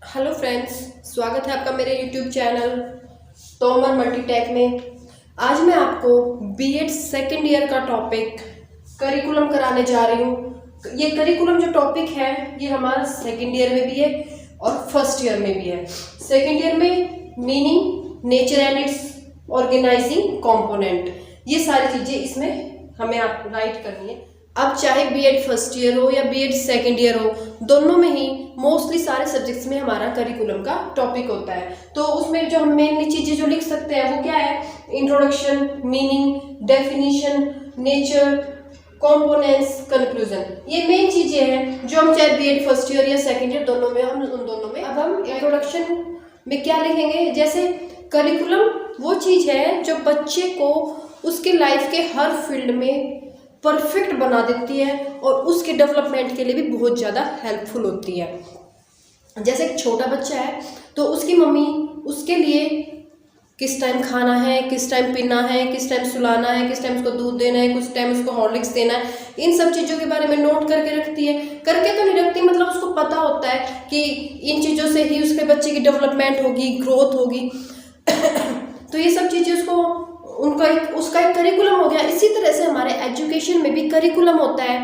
Hello friends, स्वागत है आपका मेरे यूट्यूब चैनल तोमर मल्टीटेक में। आज मैं आपको बीएड सेकेंड ईयर का टॉपिक करिकुलम कराने जा रही हूँ। ये करिकुलम जो टॉपिक है ये हमारा सेकेंड ईयर में भी है और फर्स्ट ईयर में भी है। सेकेंड ईयर में meaning, nature and its organising component, ये सारी चीज़ें इसमें हमें आप राइट करनी है। अब चाहे बीएड फर्स्ट ईयर हो या बीएड सेकेंड ईयर हो, दोनों में ही मोस्टली सारे सब्जेक्ट्स में हमारा करिकुलम का टॉपिक होता है। तो उसमें जो हम मेनली चीज़ें जो लिख सकते हैं वो क्या है? Introduction, meaning, definition, nature, components, conclusion, ये मेन चीज़ें हैं जो हम चाहे बीएड फर्स्ट ईयर या सेकेंड ईयर दोनों में हम उन दोनों में। अब हम इंट्रोडक्शन में क्या लिखेंगे? जैसे करिकुलम वो चीज़ है जो बच्चे को उसके लाइफ के हर फील्ड में परफेक्ट बना देती है और उसके डेवलपमेंट के लिए भी बहुत ज़्यादा हेल्पफुल होती है। जैसे एक छोटा बच्चा है तो उसकी मम्मी उसके लिए किस टाइम खाना है, किस टाइम पीना है, किस टाइम सुलाना है, किस टाइम उसको दूध देना है, किस टाइम उसको हॉर्लिक्स देना है, इन सब चीज़ों के बारे में नोट करके रखती है। करके तो नहीं रखती, मतलब उसको पता होता है कि इन चीज़ों से ही उसके बच्चे की डेवलपमेंट होगी, ग्रोथ होगी। तो ये सब चीज़ें उसका एक करिकुलम हो गया। इसी तरह से हमारे एजुकेशन में भी करिकुलम होता है।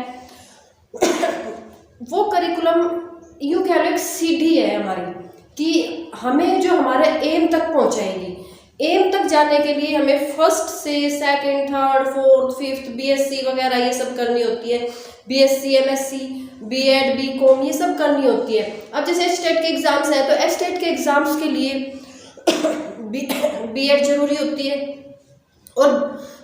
वो करिकुलम यूँ कह लो एक सीढ़ी है हमारी, कि हमें जो हमारे एम तक पहुंचाएगी। एम तक जाने के लिए हमें फर्स्ट से second, third, fourth, fifth, BSc वगैरह ये सब करनी होती है। बीएससी, एमएससी, बीएड, बीकॉम, ये सब करनी होती है। अब जैसे एचटेट के एग्जाम्स हैं तो एचटेट के एग्जाम्स के लिए बीएड जरूरी होती है और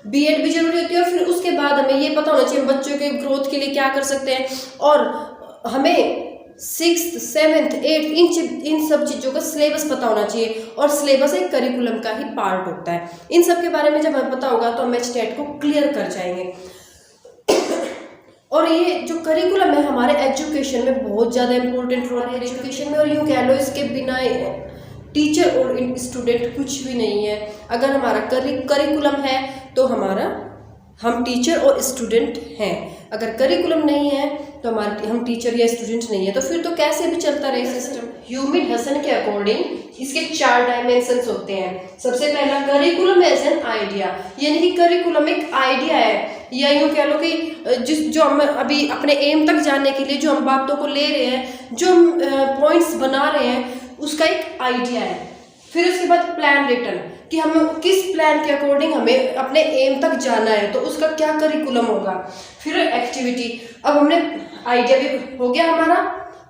बीएड भी जरूरी होती है। और फिर उसके बाद हमें ये पता होना चाहिए बच्चों के ग्रोथ के लिए क्या कर सकते हैं, और हमें सिक्स्थ, सेवेंथ, एट्थ इन सब चीज़ों का सिलेबस पता होना चाहिए। और सिलेबस एक करिकुलम का ही पार्ट होता है। इन सब के बारे में जब हमें पता होगा तो हम एचटेट को क्लियर कर जाएंगे। और ये जो करिकुलम है हमारे एजुकेशन में बहुत ज़्यादा इंपॉर्टेंट रोल है एजुकेशन में। और यूँ कह लो इसके बिना टीचर और स्टूडेंट कुछ भी नहीं है। अगर हमारा करिकुलम है तो हम टीचर और स्टूडेंट हैं। अगर करिकुलम नहीं है तो हम टीचर या स्टूडेंट नहीं है। तो फिर तो कैसे भी चलता रहे सिस्टम। ह्यूमिड हसन के अकॉर्डिंग इसके 4 डायमेंशंस होते हैं। सबसे पहला करिकुलम एज एन आइडिया, यानी कि करिकुलम एक आइडिया है, या यूँ कह लो कि जो हम अभी अपने एम तक जाने के लिए जो हम बातों को ले रहे हैं, जो हम पॉइंट्स बना रहे हैं, उसका एक आइडिया है। फिर उसके बाद प्लान रिटन, कि हम किस प्लान के अकॉर्डिंग हमें अपने एम तक जाना है, तो उसका क्या करिकुलम होगा। फिर एक्टिविटी, अब हमने आइडिया भी हो गया हमारा,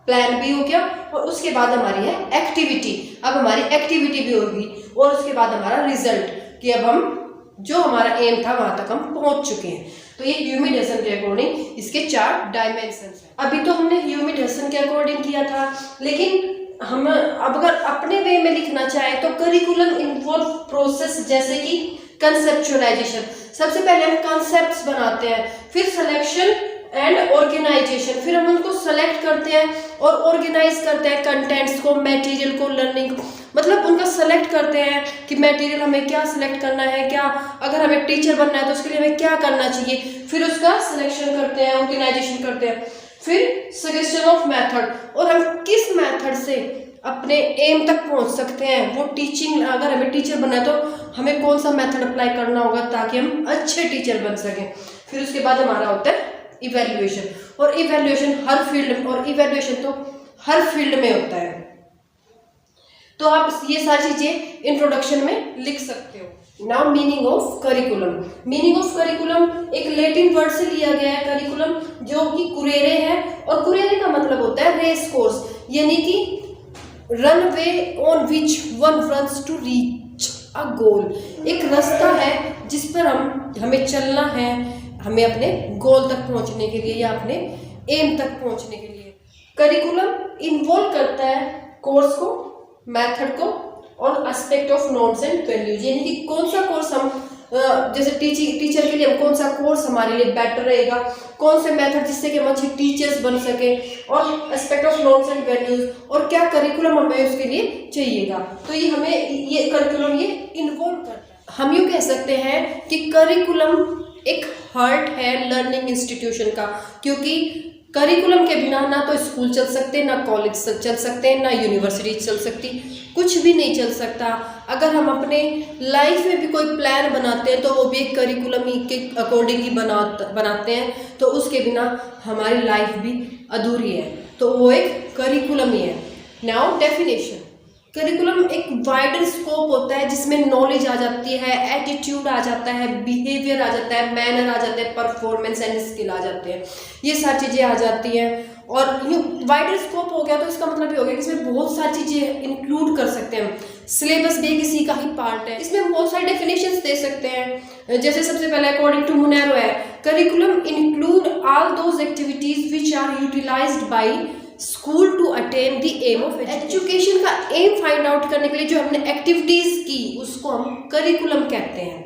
प्लान भी हो गया, और उसके बाद हमारी है एक्टिविटी। अब हमारी एक्टिविटी भी होगी और उसके बाद हमारा रिजल्ट, कि अब हम जो हमारा एम था वहां तक हम पहुंच चुके हैं। तो ये ह्यूमिड हसन के अकॉर्डिंग इसके 4 डायमेंशंस हैं। अभी तो हमने ह्यूमिड हसन के अकॉर्डिंग किया था, लेकिन हम अब अगर अपने वे में लिखना चाहे तो करिकुलम इन्वॉल्व प्रोसेस, जैसे कि कंसेप्चुअलाइजेशन। सबसे पहले हम कॉन्सेप्ट्स बनाते हैं, फिर सिलेक्शन एंड ऑर्गेनाइजेशन, फिर हम उनको सेलेक्ट करते हैं और ऑर्गेनाइज करते हैं कंटेंट्स को, मटेरियल को, लर्निंग को। मतलब उनका सेलेक्ट करते हैं कि मटेरियल हमें क्या सिलेक्ट करना है, क्या अगर हमें टीचर बनना है तो उसके लिए हमें क्या करना चाहिए। फिर उसका सिलेक्शन करते हैं, ऑर्गेनाइजेशन करते हैं, फिर सजेशन ऑफ मेथड, और हम किस मेथड से अपने एम तक पहुंच सकते हैं। वो टीचिंग, अगर हमें टीचर बनना है तो हमें कौन सा मेथड अप्लाई करना होगा ताकि हम अच्छे टीचर बन सकें। फिर उसके बाद हमारा होता है इवैल्यूएशन, और इवैल्यूएशन हर फील्ड में, और इवैल्यूएशन तो हर फील्ड में होता है। तो आप ये सारी चीजें इंट्रोडक्शन में लिख सकते हो। Now meaning of curriculum. Meaning of curriculum एक लैटिन वर्ड से लिया गया है करिकुलम, जो कि कुरेरे है, और कुरेरे का मतलब होता है रेस कोर्स, यानी कि runway on which one runs to reach a goal. एक रास्ता है जिस पर हमें चलना है, हमें अपने गोल तक पहुंचने के लिए या अपने एम तक पहुंचने के लिए। करिकुलम इन्वॉल्व करता है कोर्स को, मेथड को, और aspect of norms and values, यानी कि कौन सा कोर्स हम जैसे टीचर के लिए कौन सा कोर्स हमारे लिए बेटर रहेगा, कौन से मेथड जिससे कि हम अच्छे टीचर्स बन सके, और aspect of norms and values, और क्या करिकुलम हमें उसके लिए चाहिएगा। तो ये हमें ये करिकुलम ये इन्वॉल्व करता है। हम यूँ कह सकते हैं कि करिकुलम एक हार्ट है लर्निंग इंस्टीट्यूशन का, क्योंकि करिकुलम के बिना ना तो स्कूल चल सकते, ना कॉलेज चल सकते, ना यूनिवर्सिटी चल सकती, कुछ भी नहीं चल सकता। अगर हम अपने लाइफ में भी कोई प्लान बनाते हैं तो वो भी एक करिकुलम ही के अकॉर्डिंग ही बनाते हैं, तो उसके बिना हमारी लाइफ भी अधूरी है, तो वो एक करिकुलम ही है। Now definition. करिकुलम एक वाइडर स्कोप होता है जिसमें नॉलेज आ जाती है, एटीट्यूड आ जाता है, बिहेवियर आ जाता है, मैनर आ जाते हैं, परफॉर्मेंस एंड स्किल आ जाते हैं, ये सारी चीज़ें आ जाती हैं। और ये वाइडर स्कोप हो गया तो इसका मतलब ये हो गया कि इसमें बहुत सारी चीज़ें इंक्लूड कर सकते हैं। सिलेबस भी किसी का ही पार्ट है, इसमें बहुत सारे डेफिनेशंस दे सकते हैं। जैसे सबसे पहले अकॉर्डिंग टू मुनेरो है, curriculum include all those activities which are utilised by school to attain the aim of education. का एम फाइंड आउट करने के लिए जो हमने एक्टिविटीज की उसको हम करिकुलम कहते हैं।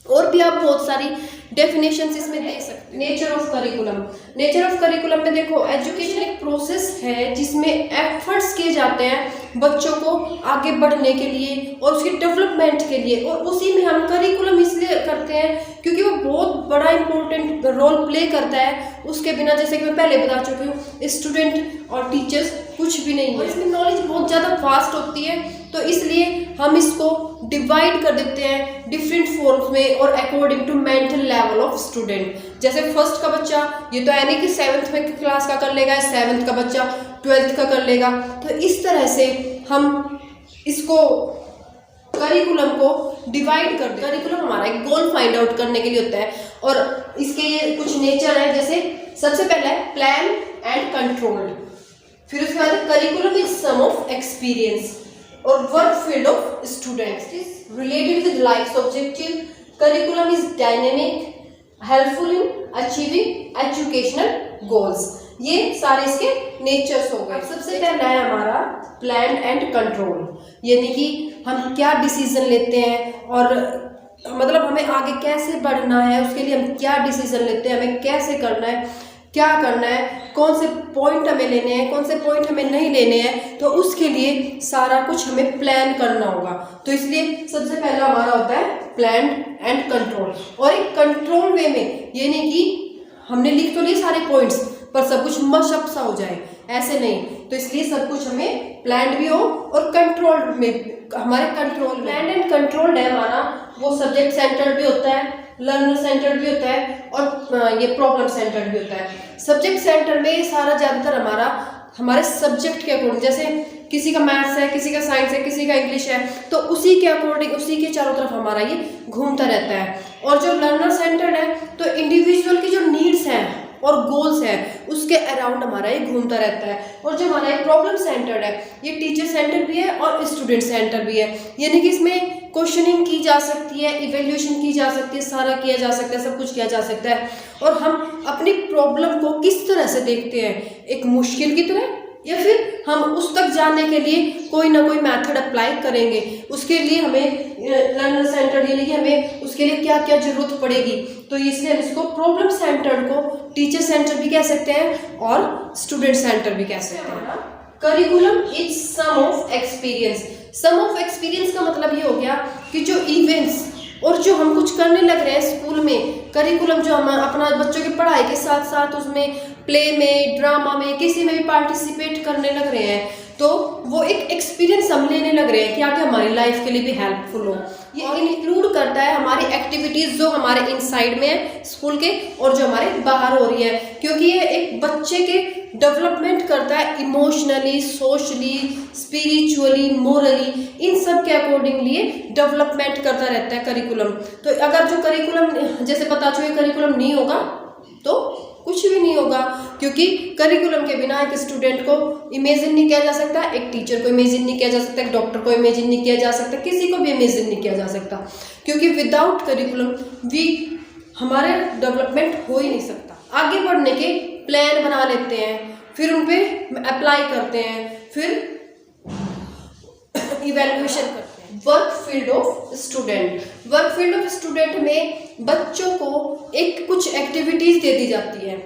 और भी आप बहुत सारी डेफिनेशंस इसमें दे सकते हैं। Nature of curriculum. Nature of curriculum में देखो, एजुकेशन एक प्रोसेस है जिसमें एफर्ट्स किए जाते हैं बच्चों को आगे बढ़ने के लिए और उसके डेवलपमेंट के लिए, और उसी में हम करिकुलम इसलिए करते हैं क्योंकि वो बहुत बड़ा इंपॉर्टेंट रोल प्ले करता है। उसके बिना, जैसे कि मैं पहले बता चुकी हूँ, स्टूडेंट और टीचर्स कुछ भी नहीं है। इसमें नॉलेज बहुत ज़्यादा फास्ट होती है, तो इसलिए हम इसको डिवाइड कर देते हैं डिफरेंट फॉर्म्स में और according to mental level of student. जैसे फर्स्ट का बच्चा ये तो है नहीं कि 7th में क्लास का कर लेगा, 7th का बच्चा 12th का कर लेगा, तो इस तरह से हम इसको करिकुलम को डिवाइड कर दें। करिकुलम हमारा एक गोल फाइंड आउट करने के लिए होता है और इसके ये कुछ नेचर है। जैसे सबसे पहला है प्लान एंड कंट्रोल्ड, फिर उसके बाद curriculum is sum of experience और work field of students is related with life objective. Curriculum is dynamic, helpful in achieving educational goals. ये सारे इसके नेचर्स हो गए। सबसे पहला है हमारा प्लान एंड कंट्रोल, यानी कि हम क्या डिसीजन लेते हैं और मतलब हमें आगे कैसे बढ़ना है, उसके लिए हम क्या डिसीजन लेते हैं, हमें कैसे करना है, क्या करना है, कौन से पॉइंट हमें लेने हैं, कौन से पॉइंट हमें नहीं लेने हैं, तो उसके लिए सारा कुछ हमें प्लान करना होगा। तो इसलिए सबसे पहला हमारा होता है प्लान एंड कंट्रोल। और एक कंट्रोल वे में, ये नहीं कि हमने लिख तो लिए सारे पॉइंट्स पर सब कुछ मशअप सा हो जाए, ऐसे नहीं। तो इसलिए सब कुछ हमें प्लान भी हो और कंट्रोल में, हमारे कंट्रोल प्लान एंड कंट्रोल्ड है हमारा, वो सब्जेक्ट सेंटर्ड भी होता है, लर्नर सेंटर्ड भी होता है और ये प्रॉब्लम सेंटर्ड भी होता है। सब्जेक्ट सेंटर में सारा ज़्यादातर हमारे सब्जेक्ट के अकॉर्डिंग, जैसे किसी का मैथ्स है, किसी का साइंस है, किसी का इंग्लिश है, तो उसी के अकॉर्डिंग, उसी के चारों तरफ हमारा ये घूमता रहता है। और जो लर्नर सेंटर्ड है तो इंडिविजुअल की जो नीड्स हैं और गोल्स है उसके अराउंड हमारा ये घूमता रहता है। और जो हमारा एक प्रॉब्लम सेंटर्ड है, ये टीचर सेंटर भी है और स्टूडेंट सेंटर भी है, यानी कि इसमें क्वेश्चनिंग की जा सकती है, इवेल्यूशन की जा सकती है, सारा किया जा सकता है, सब कुछ किया जा सकता है। और हम अपनी प्रॉब्लम को किस तरह से देखते हैं, एक मुश्किल की तरह, या फिर हम उस तक जाने के लिए कोई ना कोई मेथड अप्लाई करेंगे। उसके लिए हमें लर्नर सेंटर, यानी कि हमें उसके लिए क्या क्या जरूरत पड़ेगी, तो इसलिए हम इसको प्रॉब्लम सेंटर को टीचर सेंटर भी कह सकते हैं और स्टूडेंट सेंटर भी कह सकते हैं। Curriculum is sum of experience. Sum of experience का मतलब ये हो गया कि जो इवेंट्स और जो हम कुछ करने लग रहे हैं स्कूल में, करिकुलम जो हम अपना बच्चों की पढ़ाई के साथ साथ उसमें प्ले में, ड्रामा में, किसी में भी पार्टिसिपेट करने लग रहे हैं, तो वो एक एक्सपीरियंस हम लेने लग रहे हैं कि आगे हमारी लाइफ के लिए भी हेल्पफुल हो। ये इंक्लूड करता है हमारी एक्टिविटीज़ जो हमारे इनसाइड में है स्कूल के और जो हमारे बाहर हो रही है, क्योंकि ये एक बच्चे के डेवलपमेंट करता है इमोशनली, सोशली, स्पिरिचुअली, मोरली, इन सब के अकॉर्डिंगली डेवलपमेंट करता रहता है करिकुलम। तो अगर जो करिकुलम, जैसे बता चुके, करिकुलम नहीं होगा तो कुछ भी नहीं होगा, क्योंकि करिकुलम के बिना एक स्टूडेंट को इमेजिन नहीं किया जा सकता, एक टीचर को इमेजिन नहीं किया जा सकता, एक डॉक्टर को इमेजिन नहीं किया जा सकता, किसी को भी इमेजिन नहीं किया जा सकता, क्योंकि विदाउट करिकुलम हमारे डेवलपमेंट हो ही नहीं सकता। आगे बढ़ने के प्लान बना लेते हैं, फिर उन पर अप्लाई करते हैं, फिर इवेल्युएशन करते हैं। Work field of student. Work field of student में बच्चों को एक कुछ एक्टिविटीज़ दे दी जाती है।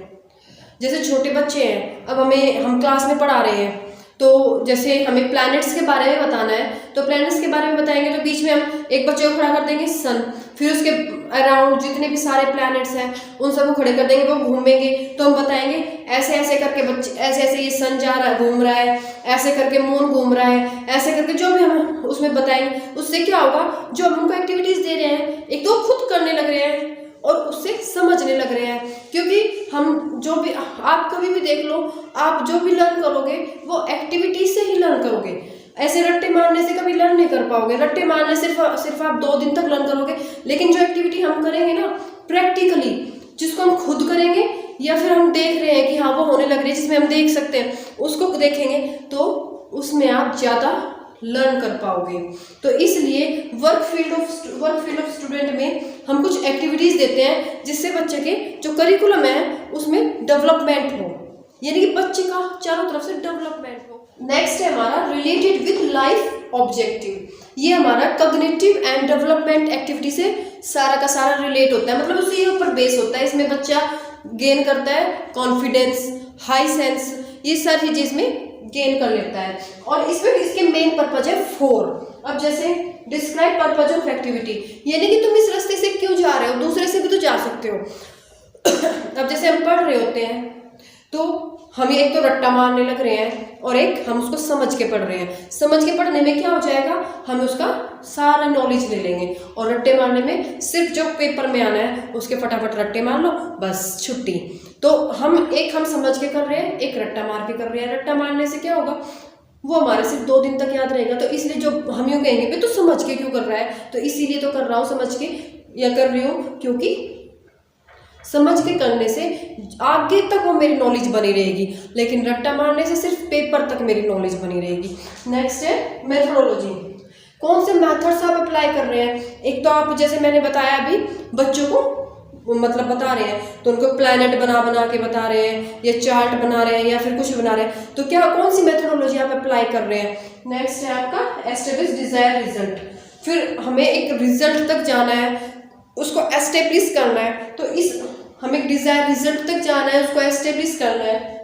जैसे छोटे बच्चे हैं, अब हम क्लास में पढ़ा रहे हैं, तो जैसे हमें प्लैनेट्स के बारे में बताना है, तो प्लैनेट्स के बारे में बताएंगे तो बीच में हम एक बच्चे को खड़ा कर देंगे सन, फिर उसके अराउंड जितने भी सारे प्लैनेट्स हैं उन सबको खड़े कर देंगे, वो घूमेंगे, तो हम बताएंगे ऐसे ऐसे करके बच्चे, ऐसे ऐसे ये सन जा रहा है, घूम रहा है, ऐसे करके मून घूम रहा है, ऐसे करके जो भी हम उसमें बताएंगे। उससे क्या होगा, जो हम उनको एक्टिविटीज दे रहे हैं एक तो खुद करने लग रहे हैं और उससे समझने लग रहे हैं। क्योंकि हम जो भी, आप कभी भी देख लो, आप जो भी लर्न करोगे वो एक्टिविटी से ही लर्न करोगे। ऐसे रट्टे मारने से कभी लर्न नहीं कर पाओगे। रट्टे मारने सिर्फ आप 2 दिन तक लर्न करोगे, लेकिन जो एक्टिविटी हम करेंगे ना प्रैक्टिकली, जिसको हम खुद करेंगे या फिर हम देख रहे हैं कि हाँ वो होने लग रही है, जिसमें हम देख सकते हैं, उसको देखेंगे तो उसमें आप ज़्यादा लर्न कर पाओगे। तो इसलिए वर्क फील्ड ऑफ स्टूडेंट में हम कुछ एक्टिविटीज़ देते हैं जिससे बच्चे के जो करिकुलम है उसमें डेवलपमेंट हो, यानी कि बच्चे का चारों तरफ से डेवलपमेंट हो। नेक्स्ट है हमारा रिलेटेड विद लाइफ ऑब्जेक्टिव। ये हमारा कॉग्निटिव एंड डेवलपमेंट एक्टिविटी से सारा का सारा रिलेट होता है, मतलब उसी के ऊपर बेस होता है। इसमें बच्चा गेन करता है कॉन्फिडेंस, हाई सेंस, ये सारी चीज़ इसमें गेन कर लेता है। और इसमें इसके मेन पर्पज है 4। अब जैसे डिस्क्राइब पर्पज ऑफ एक्टिविटी, यानी कि तुम इस रास्ते से क्यों जा रहे हो, दूसरे से भी तो जा सकते हो। अब जैसे हम पढ़ रहे होते हैं तो हम एक तो रट्टा मारने लग रहे हैं और एक हम उसको समझ के पढ़ रहे हैं। समझ के पढ़ने में क्या हो जाएगा, हम उसका सारा नॉलेज ले लेंगे, और रट्टे मारने में सिर्फ जो पेपर में आना है उसके फटाफट रट्टे मार लो, बस छुट्टी। तो हम समझ के कर रहे हैं, एक रट्टा मार के कर रहे हैं। रट्टा मारने से क्या होगा, वो हमारे सिर्फ 2 दिन तक याद रहेगा। तो इसलिए जो हम यूँ कहेंगे भाई तो समझ के क्यों कर रहा है, तो इसीलिए तो कर रहा हूँ समझ के, या कर रही हूँ क्योंकि समझ के करने से आगे तक वो मेरी नॉलेज बनी रहेगी, लेकिन रट्टा मारने से सिर्फ पेपर तक मेरी नॉलेज बनी रहेगी। नेक्स्ट है मेथोडोलॉजी। कौन से मेथड्स आप अप्लाई कर रहे हैं। एक तो आप जैसे मैंने बताया अभी बच्चों को मतलब बता रहे हैं तो उनको प्लैनेट बना के बता रहे हैं, या चार्ट बना रहे हैं, या फिर कुछ बना रहे हैं, तो क्या कौन सी मेथोडोलॉजी आप अप्लाई कर रहे हैं। नेक्स्ट है आपका एस्टेब्लिश डिजायर रिजल्ट। फिर हमें एक रिजल्ट तक जाना है, उसको एस्टेब्लिश करना है, तो हमें डिजायर रिजल्ट तक जाना है, उसको एस्टेब्लिश करना है।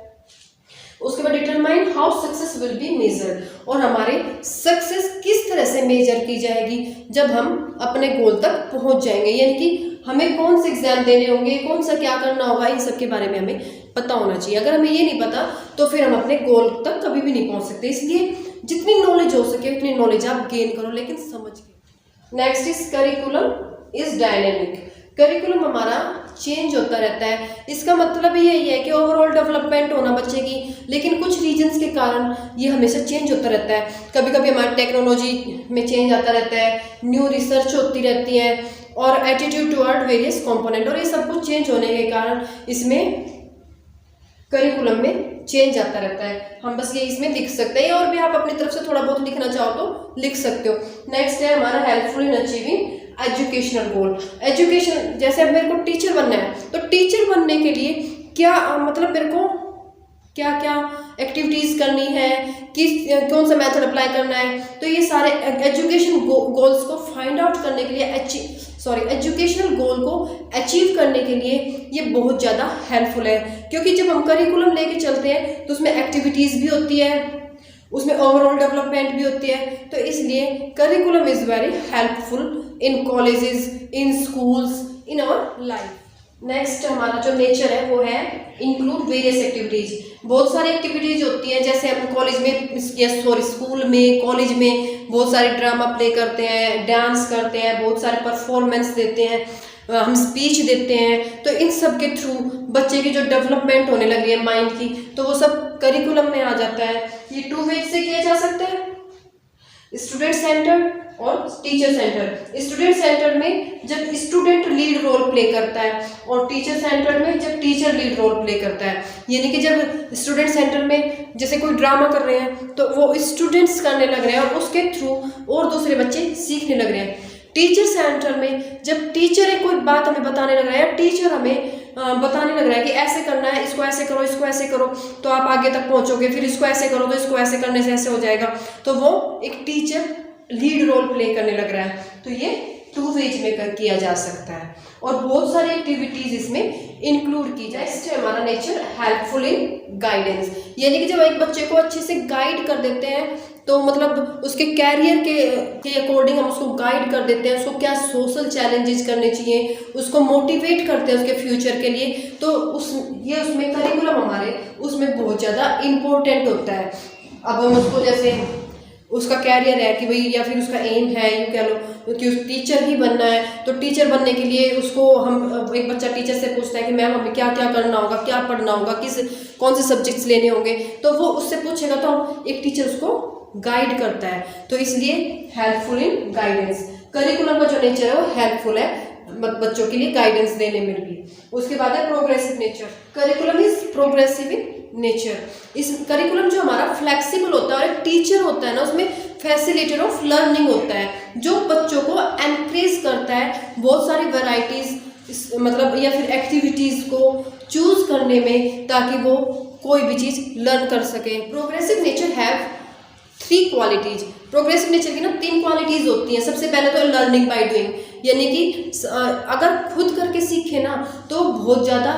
उसके बाद determine how success will be measured, और हमारी सक्सेस किस तरह से मेजर की जाएगी जब हम अपने गोल तक पहुंच जाएंगे, यानी कि हमें कौन से एग्जाम देने होंगे, कौन सा क्या करना होगा, इन सब के बारे में हमें पता होना चाहिए। अगर हमें ये नहीं पता तो फिर हम अपने गोल तक कभी भी नहीं पहुंच सकते। इसलिए जितनी नॉलेज हो सके उतनी नॉलेज आप गेन करो, लेकिन समझ के। Next is curriculum is dynamic. Curriculum हमारा चेंज होता रहता है, इसका मतलब यही है कि ओवरऑल डेवलपमेंट होना बच्चे की, लेकिन कुछ रीजंस के कारण ये हमेशा चेंज होता रहता है। कभी कभी हमारी टेक्नोलॉजी में चेंज आता रहता है, न्यू रिसर्च होती रहती है, और एटीट्यूड टुवर्ड वेरियस कंपोनेंट, और ये सब कुछ चेंज होने के कारण इसमें करिकुलम में चेंज आता रहता है। हम बस ये इसमें लिख सकते हैं, और भी आप अपनी तरफ से थोड़ा बहुत लिखना चाहो तो लिख सकते हो। नेक्स्ट है हमारा helpful in achieving educational goal. Education, जैसे अब मेरे को टीचर बनना है, तो टीचर बनने के लिए क्या मतलब मेरे को क्या क्या एक्टिविटीज़ करनी है, कौन सा मेथड अप्लाई करना है, तो ये सारे एजुकेशन गोल्स को फाइंड आउट करने के लिए एजुकेशनल गोल को अचीव करने के लिए ये बहुत ज़्यादा हेल्पफुल है। क्योंकि जब हम करिकुलम लेके चलते हैं तो उसमें एक्टिविटीज़ भी होती है, उसमें ओवरऑल डेवलपमेंट भी होती है, तो इसलिए curriculum is very helpful in colleges, in schools, in our life. Next हमारा जो नेचर है वो है इंक्लूड वेरियस एक्टिविटीज़। बहुत सारी एक्टिविटीज़ होती हैं, जैसे हम कॉलेज में स्कूल में कॉलेज में बहुत सारे ड्रामा प्ले करते हैं, डांस करते हैं, बहुत सारे परफॉर्मेंस देते हैं, हम स्पीच देते हैं, तो इन सब के थ्रू बच्चे की जो डेवलपमेंट होने लगी है माइंड की, तो वो सब करिकुलम में आ जाता है। ये 2 वेज से किया जा सकता है, स्टूडेंट सेंटर और टीचर सेंटर। स्टूडेंट सेंटर में जब स्टूडेंट लीड रोल प्ले करता है, और टीचर सेंटर में जब टीचर लीड रोल प्ले करता है। यानी कि जब स्टूडेंट सेंटर में जैसे कोई ड्रामा कर रहे हैं तो वो स्टूडेंट्स करने लग रहे हैं, और उसके थ्रू और दूसरे बच्चे सीखने लग रहे हैं। टीचर सेंटर में जब टीचर एक कोई बात हमें बताने लग रहा है, टीचर हमें बताने लग रहा है कि ऐसे करना है, इसको ऐसे करो, इसको ऐसे करो तो आप आगे तक पहुंचोगे, फिर इसको ऐसे करो तो इसको ऐसे करने से ऐसे हो जाएगा, तो वो एक टीचर लीड रोल प्ले करने लग रहा है। तो ये 2 वेज में किया जा सकता है, और बहुत सारी एक्टिविटीज इसमें इंक्लूड की जाए। नेक्स्ट है हमारा नेचर हेल्पफुल इन गाइडेंस, यानी कि जब एक बच्चे को अच्छे से गाइड कर देते हैं तो मतलब उसके कैरियर के अकॉर्डिंग हम उसको गाइड कर देते हैं, उसको क्या सोशल चैलेंजेस करने चाहिए, उसको मोटिवेट करते हैं उसके फ्यूचर के लिए। तो उसमें करिकुलम हमारे उसमें बहुत ज़्यादा इम्पोर्टेंट होता है। अब हम उसको जैसे उसका कैरियर है कि भाई, या फिर उसका एम है यूँ कह लो कि उस टीचर ही बनना है, तो टीचर बनने के लिए उसको हम एक बच्चा टीचर से पूछता है कि मैम हमें क्या क्या करना होगा, क्या पढ़ना होगा, कौन से सब्जेक्ट्स लेने होंगे, तो वो उससे पूछेगा तो एक टीचर उसको गाइड करता है। तो इसलिए हेल्पफुल इन गाइडेंस, करिकुलम का जो नेचर है वो हेल्पफुल है बच्चों के लिए गाइडेंस देने में भी। उसके बाद है progressive nature. Curriculum is progressive in nature. इस करिकुलम जो हमारा फ्लेक्सिबल होता है और एक टीचर होता है ना, उसमें फैसिलिटेटर ऑफ लर्निंग होता है, जो बच्चों को एनकरेज करता है बहुत सारी वैरायटीज मतलब या फिर एक्टिविटीज को चूज करने में, ताकि वो कोई भी चीज लर्न कर सके। Progressive nature have 3 qualities. Progressive nature की ना 3 क्वालिटीज होती हैं। सबसे पहले तो लर्निंग बाय डूइंग, यानी कि अगर खुद करके सीखे ना तो बहुत ज़्यादा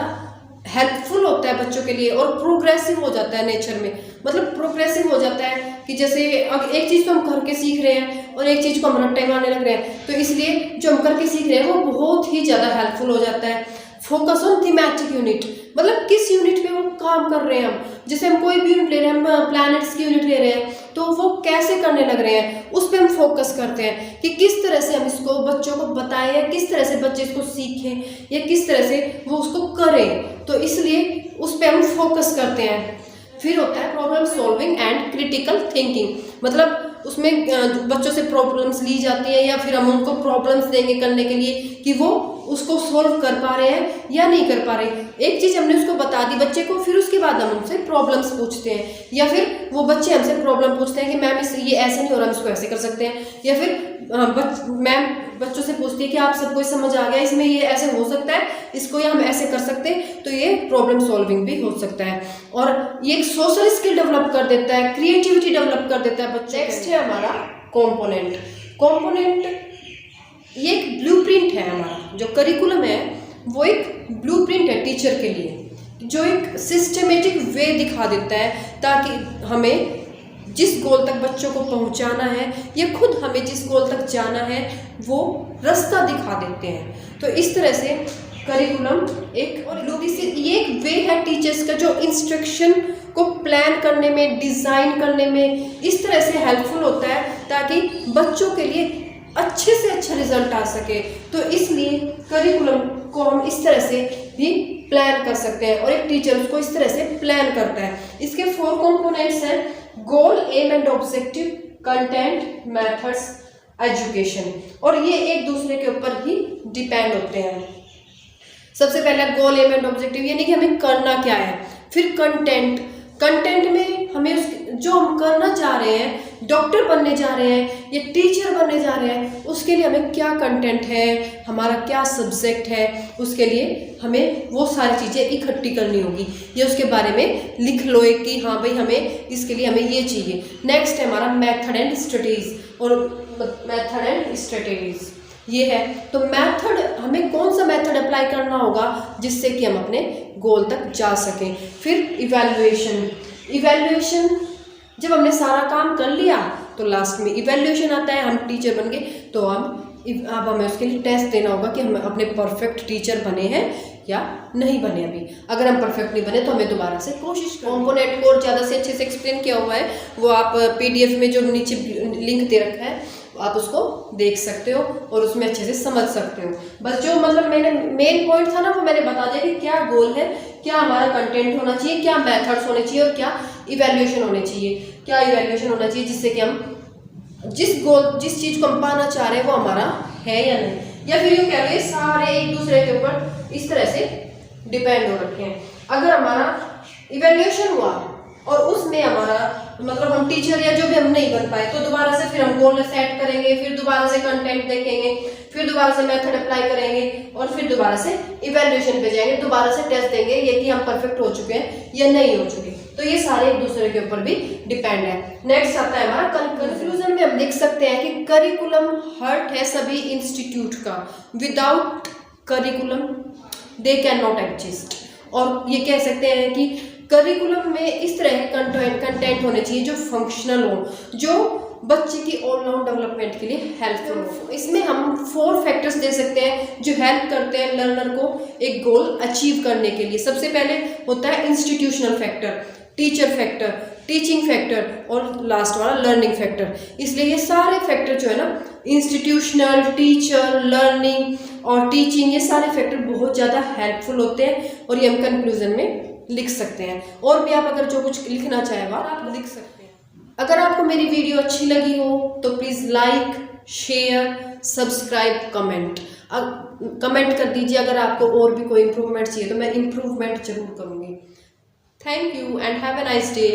हेल्पफुल होता है बच्चों के लिए, और प्रोग्रेसिव हो जाता है नेचर में। मतलब प्रोग्रेसिव हो जाता है कि जैसे अब एक चीज़ तो हम करके सीख रहे हैं और एक चीज़ को हम रट्टे मारने लग रहे हैं, तो इसलिए जो हम करके सीख रहे हैं वो बहुत ही ज़्यादा हेल्पफुल हो जाता है। फोकस ऑन थीमेटिक यूनिट, मतलब किस यूनिट पे वो काम कर रहे हैं हम। जैसे हम कोई भी यूनिट ले रहे हैं, हम प्लैनेट्स की यूनिट ले रहे हैं, तो वो कैसे करने लग रहे हैं उस पर हम फोकस करते हैं कि किस तरह से हम इसको बच्चों को बताएं, या किस तरह से बच्चे इसको सीखें, या किस तरह से वो उसको करें। तो इसलिए उस पर हम फोकस करते हैं। फिर होता है problem solving and critical thinking, मतलब उसमें बच्चों से प्रॉब्लम्स ली जाती है, या फिर हम उनको प्रॉब्लम्स देंगे करने के लिए कि वो उसको सॉल्व कर पा रहे हैं या नहीं कर पा रहे। एक चीज़ हमने उसको बता दी बच्चे को, फिर उसके बाद हम उनसे प्रॉब्लम्स पूछते हैं, या फिर वो बच्चे हमसे प्रॉब्लम पूछते हैं कि मैम ये ऐसे नहीं हो रहा, हम इसको ऐसे कर सकते हैं। या फिर मैम बच्चों से पूछती है कि आप सबको समझ आ गया, इसमें ये ऐसे हो सकता है, इसको या हम ऐसे कर सकते हैं। तो ये प्रॉब्लम सॉल्विंग भी हो सकता है, और ये एक सोशल स्किल डेवलप कर देता है, क्रिएटिविटी डेवलप कर देता है बच्चे। नेक्स्ट है हमारा कॉम्पोनेंट। कॉम्पोनेंट ये एक ब्लूप्रिंट है हमारा, जो करिकुलम है वो एक ब्लूप्रिंट है टीचर के लिए, जो एक सिस्टमेटिक वे दिखा देता है, ताकि हमें जिस गोल तक बच्चों को पहुंचाना है, या खुद हमें जिस गोल तक जाना है, वो रास्ता दिखा देते हैं। तो इस तरह से करिकुलम एक, और ये एक वे है टीचर्स का जो इंस्ट्रक्शन को प्लान करने में, डिज़ाइन करने में इस तरह से हेल्पफुल होता है, ताकि बच्चों के लिए अच्छे से अच्छा रिजल्ट आ सके। तो इसलिए करिकुलम को हम इस तरह से भी प्लान कर सकते हैं, और एक टीचर उसको इस तरह से प्लान करता है। इसके 4 कंपोनेंट्स हैं: goal, aim and objective, content, methods, education, और ये एक दूसरे के ऊपर ही डिपेंड होते हैं। सबसे पहले गोल, एम एंड ऑब्जेक्टिव, यानी कि हमें करना क्या है। फिर कंटेंट, कंटेंट में हमें जो हम करना चाह रहे हैं, डॉक्टर बनने जा रहे हैं या टीचर बनने जा रहे हैं, उसके लिए हमें क्या कंटेंट है, हमारा क्या सब्जेक्ट है, उसके लिए हमें वो सारी चीज़ें इकट्ठी करनी होगी, या उसके बारे में लिख लो एक कि हाँ भाई हमें इसके लिए हमें ये चाहिए। नेक्स्ट है हमारा मेथड एंड स्ट्रेटेजीज, और मेथड एंड स्ट्रेटेजीज ये है। तो मेथड, हमें कौन सा मेथड अप्लाई करना होगा जिससे कि हम अपने गोल तक जा सकें। फिर इवैल्यूएशन, इवैल्यूएशन जब हमने सारा काम कर लिया तो लास्ट में इवैल्यूएशन आता है। हम टीचर बन गए तो अब हमें उसके लिए टेस्ट देना होगा कि हम अपने परफेक्ट टीचर बने हैं या नहीं बने। अभी अगर हम परफेक्ट नहीं बने तो हमें दोबारा से कोशिश करें। कॉम्पोनेंट को और ज़्यादा से अच्छे से एक्सप्लेन किया हुआ है, वो आप PDF में जो नीचे लिंक दे रखा है आप उसको देख सकते हो और उसमें अच्छे से समझ सकते हो। बस जो मतलब मैंने मेन पॉइंट था ना वो मैंने बता दिया कि क्या गोल है, क्या हमारा कंटेंट होना चाहिए, क्या मेथड्स होने चाहिए और क्या इवैल्यूएशन होने चाहिए। क्या इवैल्यूएशन होना चाहिए जिससे कि हम जिस चीज़ को हम पाना चाह रहे हैं वो हमारा है या नहीं, या फिर यूँ कह लो ये सारे एक दूसरे के ऊपर इस तरह से डिपेंड हो रखे हैं। अगर हमारा इवैल्यूएशन हुआ और उसमें हमारा मतलब हम टीचर या जो भी हम नहीं बन पाए तो दोबारा से फिर हम गोल सेट करेंगे, फिर दोबारा से कंटेंट देखेंगे, फिर दोबारा से मेथड अप्लाई करेंगे और फिर दोबारा से इवैल्यूएशन पे जाएंगे, दोबारा से टेस्ट देंगे ये कि हम परफेक्ट हो चुके हैं या नहीं हो चुके। तो ये सारे एक दूसरे के ऊपर भी डिपेंड है। नेक्स्ट आता है हमारा कंक्लूजन में हम लिख सकते हैं कि करिकुलम हार्ट है सभी इंस्टीट्यूट का, without curriculum they can not exist. और ये कह सकते हैं कि करिकुलम में इस तरह के कंटेंट होने चाहिए जो फंक्शनल हो, जो बच्चे की ऑलराउंड डेवलपमेंट के लिए हेल्पफुल हो। इसमें हम 4 फैक्टर्स दे सकते हैं जो हेल्प करते हैं लर्नर को एक गोल अचीव करने के लिए। सबसे पहले होता है institutional factor, teacher factor, teaching factor और लास्ट वाला लर्निंग फैक्टर। इसलिए ये सारे फैक्टर जो है ना, इंस्टीट्यूशनल, टीचर, लर्निंग और टीचिंग, ये सारे फैक्टर बहुत ज़्यादा हेल्पफुल होते हैं और ये हम कंक्लूजन में लिख सकते हैं। और भी आप अगर जो कुछ लिखना चाहें आप लिख सकते हैं। अगर आपको मेरी वीडियो अच्छी लगी हो तो please like, share, subscribe, comment कर दीजिए। अगर आपको और भी कोई इम्प्रूवमेंट चाहिए तो मैं इम्प्रूवमेंट जरूर करूँगी। Thank you and have a nice day.